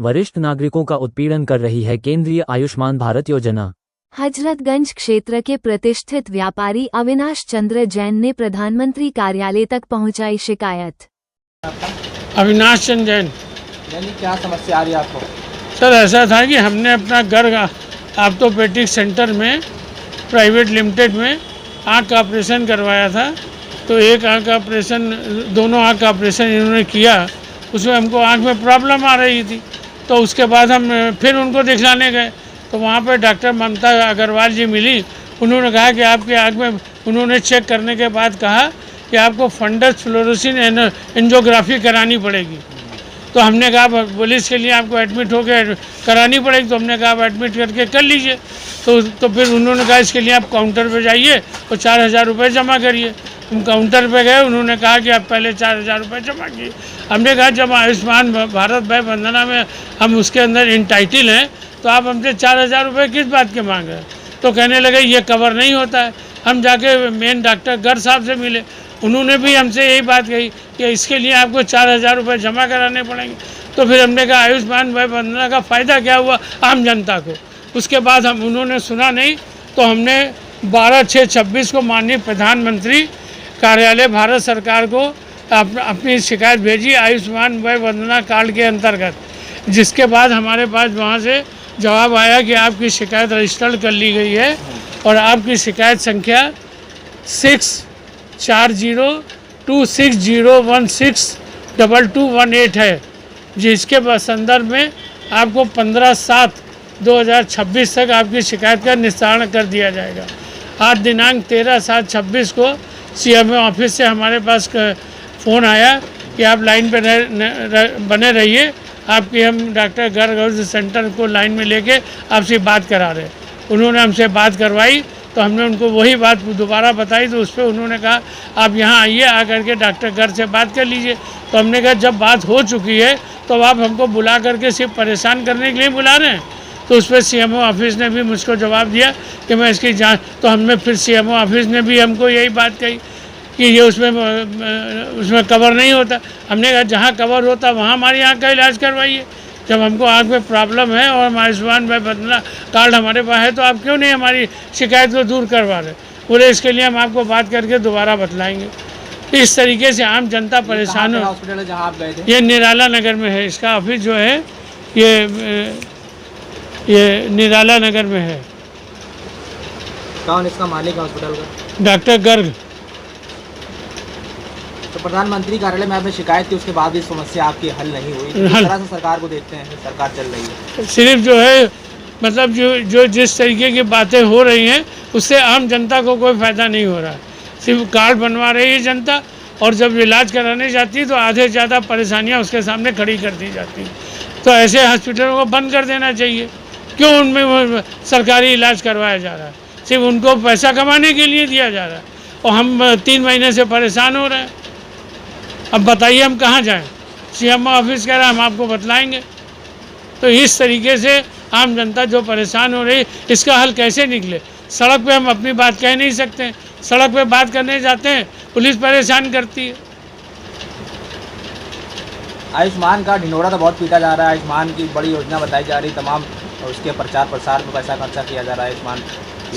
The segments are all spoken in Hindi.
वरिष्ठ नागरिकों का उत्पीड़न कर रही है केंद्रीय आयुष्मान भारत योजना। हजरतगंज क्षेत्र के प्रतिष्ठित व्यापारी अविनाश चंद्र जैन ने प्रधानमंत्री कार्यालय तक पहुंचाई शिकायत। अविनाश चंद्र जैन, यानी क्या समस्या आ रही है आपको? सर ऐसा था कि हमने अपना घर ऑर्थोपेडिक सेंटर में प्राइवेट लिमिटेड में आँख का ऑपरेशन करवाया था। तो एक आँख का ऑपरेशन, दोनों आँख का ऑपरेशन इन्होंने किया, उसमें हमको आँख में प्रॉब्लम आ रही थी। तो उसके बाद हम फिर उनको दिखलाने गए तो वहाँ पर डॉक्टर ममता अग्रवाल जी मिली। उन्होंने कहा कि आपकी आँख में, उन्होंने चेक करने के बाद कहा कि आपको फंडस फ्लोरोसिन एंजियोग्राफी करानी पड़ेगी। तो हमने कहा बोले इसके लिए आपको एडमिट होकर करानी पड़ेगी। तो हमने कहा आप एडमिट करके कर लीजिए। तो फिर उन्होंने कहा इसके लिए आप काउंटर पे जाइए और 4,000 रुपये जमा करिए। हम काउंटर पे गए, उन्होंने कहा कि आप पहले 4,000 रुपये जमा किए। हमने कहा जब आयुष्मान भारत वय वंदना में हम उसके अंदर इंटाइटल हैं तो आप हमसे 4,000 रुपये किस बात के मांग रहे हैं? तो कहने लगे ये कवर नहीं होता है। हम जाके मेन डॉक्टर गर्ग साहब से मिले, उन्होंने भी हमसे यही बात कही कि इसके लिए आपको 4,000 रुपये जमा कराने पड़ेंगे। तो फिर हमने कहा आयुष्मान वय वंदना का फ़ायदा क्या हुआ आम जनता को? उसके बाद उन्होंने सुना नहीं तो हमने 12/6/26 को माननीय प्रधानमंत्री कार्यालय भारत सरकार को अपनी शिकायत भेजी आयुष्मान वय वंदना कार्ड के अंतर्गत, जिसके बाद हमारे पास वहाँ से जवाब आया कि आपकी शिकायत रजिस्टर्ड कर ली गई है और आपकी शिकायत संख्या 640260162218 है, जिसके संदर्भ में आपको 15/7/2026 तक आपकी शिकायत का निस्तारण कर दिया जाएगा। आज दिनांक 13/7/26 को CMO ऑफिस से हमारे पास फ़ोन आया कि आप लाइन पे बने रहिए, आपकी हम डॉक्टर गर्ग सेंटर को लाइन में लेके आपसे बात करा रहे हैं। उन्होंने हमसे बात करवाई तो हमने उनको वही बात दोबारा बताई। तो उस पर उन्होंने कहा आप यहाँ आइए, आकर के डॉक्टर गर्ग से बात कर लीजिए। तो हमने कहा जब बात हो चुकी है तो आप हमको बुला करके सिर्फ परेशान करने के लिए बुला रहे हैं। तो उस पर CMO ऑफिस ने भी मुझको जवाब दिया कि मैं इसकी जांच। तो हमने फिर CMO ऑफिस ने भी हमको यही बात कही कि ये उसमें कवर नहीं होता। हमने कहा जहाँ कवर होता वहाँ हमारी आँख का इलाज करवाइए। जब हमको आँख में प्रॉब्लम है और आयुष्मान वय वंदना कार्ड हमारे पास है तो आप क्यों नहीं हमारी शिकायत को दूर करवा रहे? बोले इसके लिए हम आपको बात करके दोबारा बतलाएंगे। इस तरीके से आम जनता परेशान हो। हॉस्पिटल है जहाँ आप गए थे? ये निराला नगर में है, इसका ऑफिस जो है ये निराला नगर में है। कौन इसका मालिक है हॉस्पिटल का? डॉक्टर गर्ग। तो प्रधानमंत्री कार्यालय में आपने शिकायत की, उसके बाद भी समस्या आपकी हल नहीं हुई। किस तरह से सरकार को देखते हैं? सरकार चल रही है सिर्फ जो है मतलब जो जिस तरीके की बातें हो रही हैं उससे आम जनता को कोई फ़ायदा नहीं हो रहा है। सिर्फ कार्ड बनवा रही है जनता और जब इलाज कराने जाती है तो आधे से ज़्यादा परेशानियां उसके सामने खड़ी कर दी जाती हैं। तो ऐसे हॉस्पिटलों को बंद कर देना चाहिए। क्यों उनमें सरकारी इलाज करवाया जा रहा है? सिर्फ उनको पैसा कमाने के लिए दिया जा रहा है और हम 3 महीने से परेशान हो रहे हैं। अब बताइए हम कहाँ जाएं? CMO ऑफिस कह रहा है हम आपको बतलाएंगे। तो इस तरीके से आम जनता जो परेशान हो रही, इसका हल कैसे निकले? सड़क पे हम अपनी बात कह नहीं सकते। सड़क पे बात करने जाते हैं पुलिस परेशान करती है। आयुष्मान का ढिंढोरा तो बहुत पीटा जा रहा है। आयुष्मान की बड़ी योजना बताई जा रही, तमाम उसके प्रचार प्रसार में पैसा खर्चा किया जा रहा है आयुष्मान।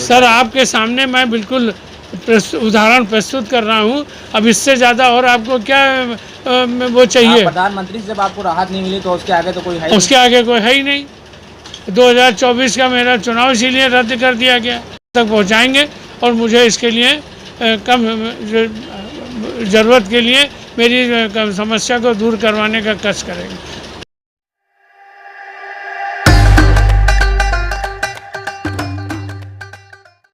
सर आपके सामने मैं बिल्कुल उदाहरण प्रस्तुत कर रहा हूँ। अब इससे ज़्यादा और आपको क्या वो चाहिए? प्रधानमंत्री से जब आपको राहत नहीं मिली तो उसके आगे तो कोई है? उसके आगे कोई है ही नहीं। 2024 का मेरा चुनाव इसीलिए रद्द कर दिया गया। तक पहुँचाएंगे और मुझे इसके लिए कम ज़रूरत के लिए मेरी समस्या को दूर करवाने का कष्ट करेंगे।